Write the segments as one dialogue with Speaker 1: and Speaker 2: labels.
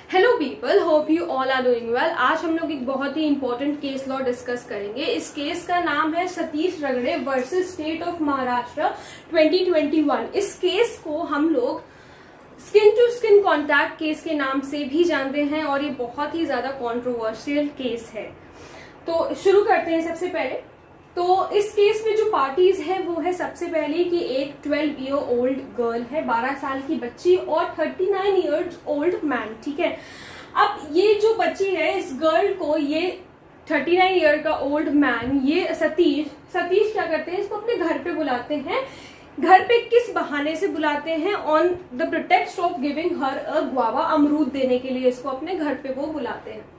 Speaker 1: Hello people, hope you all are doing well. आज हम लोग एक बहुत ही इंपॉर्टेंट केस लॉ डिस्कस करेंगे। इस केस का नाम है सतीश रगड़े वर्सेस स्टेट ऑफ महाराष्ट्र 2021। इस केस को हम लोग skin to skin contact case के नाम से भी जानते हैं और ये बहुत ही ज्यादा कॉन्ट्रोवर्शियल केस है। तो शुरू करते हैं। सबसे पहले तो इस केस में जो पार्टीज है वो है सबसे पहले कि एक 12 ईयर ओल्ड गर्ल है, 12 साल की बच्ची, और 39 ईयर्स ओल्ड मैन। ठीक है, अब ये जो बच्ची है, इस गर्ल को ये 39 ईयर का ओल्ड मैन, ये सतीश क्या करते हैं, इसको अपने घर पे बुलाते हैं। घर पे किस बहाने से बुलाते हैं? On the pretext of giving her a guava, अमरूद देने के लिए इसको अपने घर पे वो बुलाते हैं।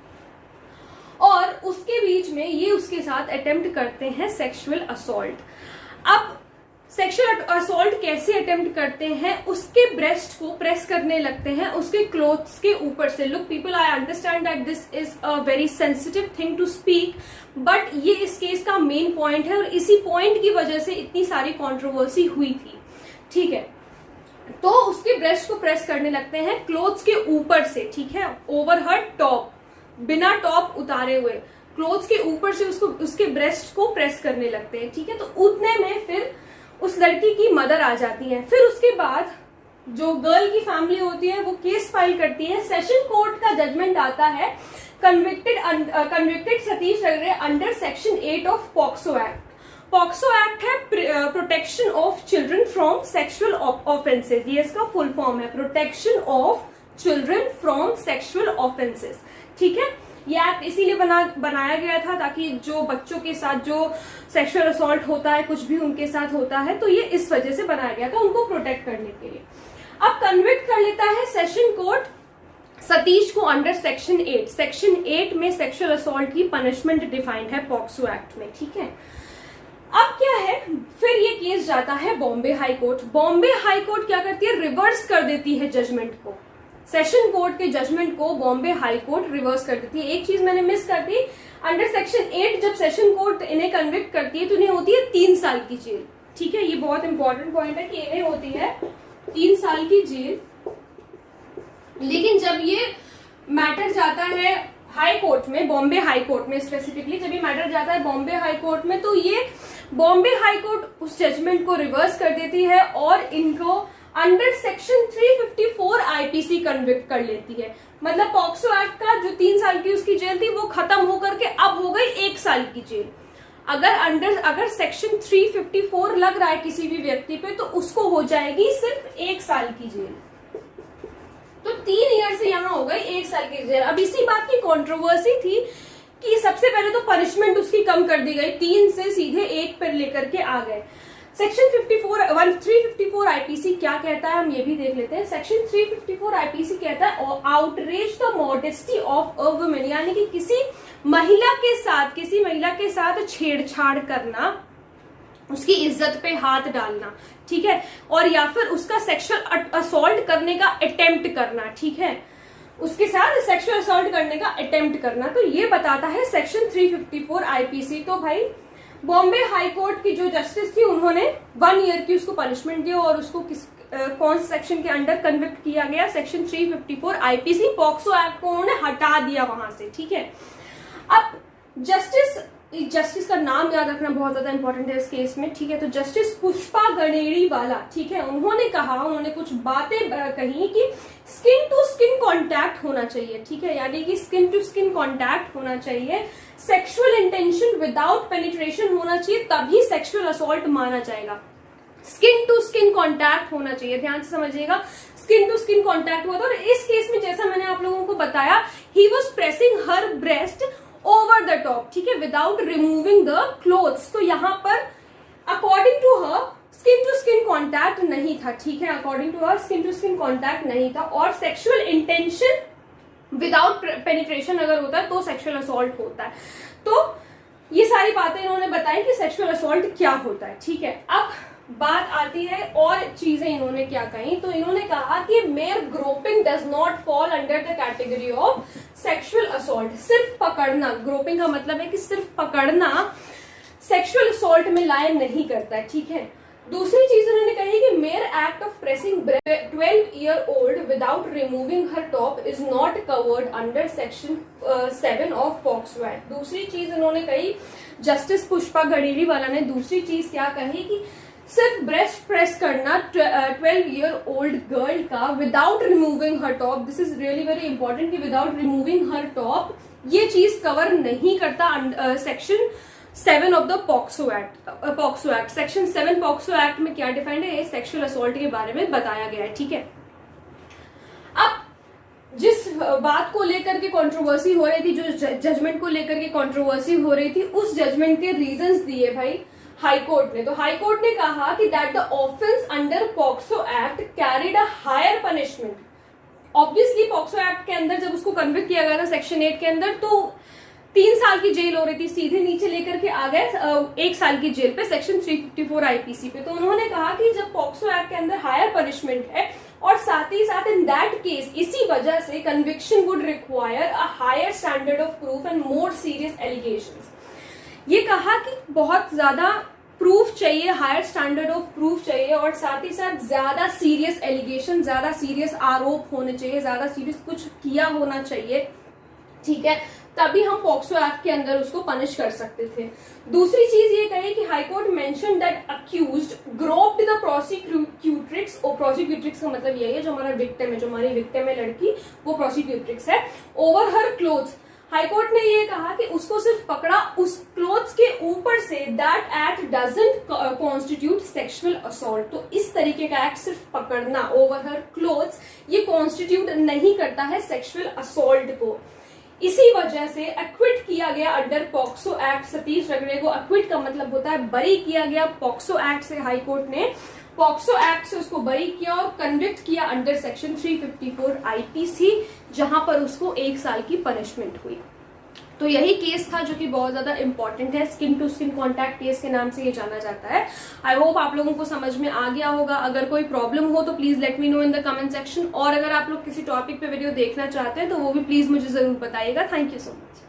Speaker 1: और उसके बीच में ये उसके साथ अटेम्प्ट करते हैं सेक्सुअल असॉल्ट। अब सेक्सुअल असॉल्ट कैसे अटेम्प्ट करते हैं? उसके ब्रेस्ट को प्रेस करने लगते हैं उसके क्लोथ्स के ऊपर से। Look people, I understand that this is a very sensitive thing to speak, but ये इस केस का मेन पॉइंट है और इसी पॉइंट की वजह से इतनी सारी कंट्रोवर्सी हुई थी। ठीक है, तो उसके ब्रेस्ट को प्रेस करने लगते हैं क्लोथ्स के ऊपर से। ठीक है, ओवर हर टॉप, बिना टॉप उतारे हुए क्लोथ्स के ऊपर से उसके ब्रेस्ट को प्रेस करने लगते हैं। ठीक है, तो उतने में फिर उस लड़की की मदर आ जाती है। फिर उसके बाद जो गर्ल की फैमिली होती है वो केस फाइल करती है। सेशन कोर्ट का जजमेंट आता है convicted Satish Ragade under section 8 of POCSO act. POCSO act है protection of children from sexual offences. ये इसका फुल फॉर्म है, protection of children from sexual offences. ठीक है, ये एक्ट इसीलिए बनाया गया था ताकि जो बच्चों के साथ जो सेक्सुअल असॉल्ट होता है, कुछ भी उनके साथ होता है, तो ये इस वजह से बनाया गया था, उनको प्रोटेक्ट करने के लिए। अब कन्विक्ट कर लेता है सेशन कोर्ट सतीश को अंडर सेक्शन 8। सेक्शन 8 में सेक्सुअल असॉल्ट की पनिशमेंट डिफाइंड है पॉक्सो एक्ट में। ठीक है, अब क्या है, फिर ये केस जाता है Bombay high court. Bombay high court क्या करती है, रिवर्स कर देती है जजमेंट को। सेशन कोर्ट के जजमेंट को बॉम्बे हाई कोर्ट रिवर्स कर देती है। एक चीज मैंने मिस कर दी, अंडर सेक्शन 8 जब सेशन कोर्ट इन्हें कन्विक्ट करती है तो इन्हें होती है 3 साल की जेल। ठीक है, ये बहुत इंपॉर्टेंट पॉइंट है कि इन्हें होती है 3 साल की जेल। लेकिन जब ये मैटर जाता है हाई कोर्ट में, बॉम्बे हाई कोर्ट में स्पेसिफिकली, जब ये मैटर जाता है बॉम्बे हाई कोर्ट में, तो ये बॉम्बे हाई कोर्ट उस जजमेंट को रिवर्स कर देती है और इनको अंडर सेक्शन 354 आईपीसी कन्विक्ट कर लेती है। मतलब पॉक्सो एक्ट का जो 3 साल की उसकी जेल थी वो खत्म होकर के अब हो गई 1 साल की जेल। अगर सेक्शन 354 लग रहा है किसी भी व्यक्ति पे तो उसको हो जाएगी सिर्फ 1 साल की जेल। तो 3 ईयर से यहां हो गई 1 साल की जेल। अब इसी बात की कंट्रोवर्सी थी कि सबसे पहले तो पनिशमेंट उसकी कम कर दी गई, 3 से सीधे 1 पर लेकर के आ गए। सेक्शन 354 आईपीसी क्या कहता है हम ये भी देख लेते हैं। सेक्शन 354 आईपीसी कहता है outrage the modesty of a woman, यानी कि किसी महिला के साथ छेड़छाड़ करना, उसकी इज्जत पे हाथ डालना। ठीक है, और या फिर उसका सेक्सुअल असॉल्ट करने का अटेम्प्ट करना। ठीक है, उसके साथ सेक्सुअल असॉल्ट करने का अटेम्प्ट करना, तो ये बताता है सेक्शन 354 आईपीसी। तो भाई बॉम्बे हाई कोर्ट की जो जस्टिस थी उन्होंने 1 ईयर की उसको पनिशमेंट दी और उसको कौन से सेक्शन के अंडर कन्विक्ट किया गया, सेक्शन 354 आईपीसी। पॉक्सो एक्ट को उन्होंने हटा दिया वहां से। ठीक है, अब जस्टिस का नाम याद रखना बहुत ज्यादा इंपॉर्टेंट है इस केस में। ठीक है, तो जस्टिस पुष्पा गणेड़ी वाला, ठीक है, उन्होंने कुछ बातें कही कि स्किन टू स्किन कॉन्टैक्ट होना चाहिए। ठीक है, यानी कि स्किन टू स्किन कॉन्टैक्ट होना चाहिए, सेक्सुअल इंटेंशन विदाउट पेनिट्रेशन होना चाहिए, तभी सेक्सुअल असॉल्ट माना जाएगा। स्किन टू स्किन कॉन्टैक्ट होना चाहिए, ध्यान से समझिएगा, स्किन टू स्किन कॉन्टैक्ट हुआ था। और इस केस में जैसा मैंने आप लोगों को बताया, he was pressing her breast over the top. ठीक है, विदाउट रिमूविंग द क्लोथ्स। तो यहां पर according to her skin to skin contact नहीं था। ठीक है, according to her skin to skin contact नहीं था। और सेक्सुअल इंटेंशन विदाउट पेनिट्रेशन अगर होता है तो सेक्सुअल असॉल्ट होता है। तो ये सारी बातें इन्होंने बताई कि सेक्सुअल असॉल्ट क्या होता है। ठीक है, अब बात आती है और चीजें इन्होंने क्या कही। तो इन्होंने कहा कि mayor groping does not fall under the category of sexual assault. सिर्फ पकड़ना, ग्रोपिंग का मतलब है कि सिर्फ पकड़ना सेक्सुअल असॉल्ट में लाइन नहीं करता है। ठीक है, दूसरी चीज उन्होंने कही कि mayor act of pressing 12-year-old without removing her top is not covered under section 7 of POCSO act. दूसरी चीज उन्होंने कही, जस्टिस पुष्पा गडेरी वाला ने दूसरी चीज क्या कही कि सिर्फ ब्रेस्ट प्रेस करना 12-year-old गर्ल का without removing her top, this is really very important कि विदाउट रिमूविंग हर टॉप, ये चीज कवर नहीं करता section 7 of the POCSO act. Section 7 POCSO act में क्या डिफाइंड है, सेक्सुअल असॉल्ट के बारे में बताया गया है, ठीक है। अब जिस बात को लेकर के कंट्रोवर्सी हो रही थी, जो जजमेंट को लेकर के कंट्रोवर्सी हो रही थी, उस जजमेंट के रीजंस दिए भाई हाई कोर्ट ने। तो हाई कोर्ट ने कहा कि that the offence under POCSO act carried a higher punishment. Obviously POCSO act के अंदर जब उसको कन्विक्ट किया गया था सेक्शन 8 के अंदर, तो 3 साल की जेल हो रही थी, सीधे नीचे लेकर के आ गए 1 साल की जेल पे सेक्शन 354 आईपीसी पे। तो उन्होंने कहा कि जब पॉक्सो एक्ट के अंदर हायर पनिशमेंट है और साथ ही साथ इन दैट केस इसी वजह से conviction would require a higher standard of proof and more serious allegations. ये कहा कि बहुत ज्यादा प्रूफ चाहिए, हायर स्टैंडर्ड ऑफ प्रूफ चाहिए और साथ ही साथ ज्यादा सीरियस एलिगेशन, ज्यादा सीरियस आरोप होने चाहिए, ज्यादा सीरियस कुछ किया होना चाहिए, ठीक है, तभी हम पॉक्सो एक्ट के अंदर उसको पनिश कर सकते थे। दूसरी चीज ये कही कि high court mention that accused groped the prosecutrix, और प्रोसिक्यूट्रिक्स का मतलब यही है जो हमारा विक्टिम है, जो हमारी विक्टिम है लड़की, वो प्रोसिक्यूट्रिक्स है, ओवर हर क्लोथ्स। हाईकोर्ट ने ये कहा कि उसको सिर्फ पकड़ा उस क्लोथ्स के ऊपर से, that act doesn't constitute sexual assault. तो इस तरीके का एक्ट सिर्फ पकड़ना ओवर हर क्लोथ्स, ये कॉन्स्टिट्यूट नहीं करता है सेक्सुअल असॉल्ट को। इसी वजह से एक्विट किया गया अंडर पॉक्सो एक्ट सतीश रगड़े को। एक्विट का मतलब होता है बरी किया गया। पॉक्सो एक्ट से हाईकोर्ट ने पॉक्सो एक्ट से उसको बरी किया और कन्विक्ट किया अंडर सेक्शन 354 आईपीसी, जहां पर उसको 1 साल की पनिशमेंट हुई। तो यही केस था जो कि बहुत ज्यादा इंपॉर्टेंट है, skin to skin contact case के नाम से ये जाना जाता है। आई होप आप लोगों को समझ में आ गया होगा। अगर कोई प्रॉब्लम हो तो please let me know in the comment section, और अगर आप लोग किसी टॉपिक पे वीडियो देखना चाहते हैं तो वो भी प्लीज मुझे जरूर बताइएगा। Thank you so much.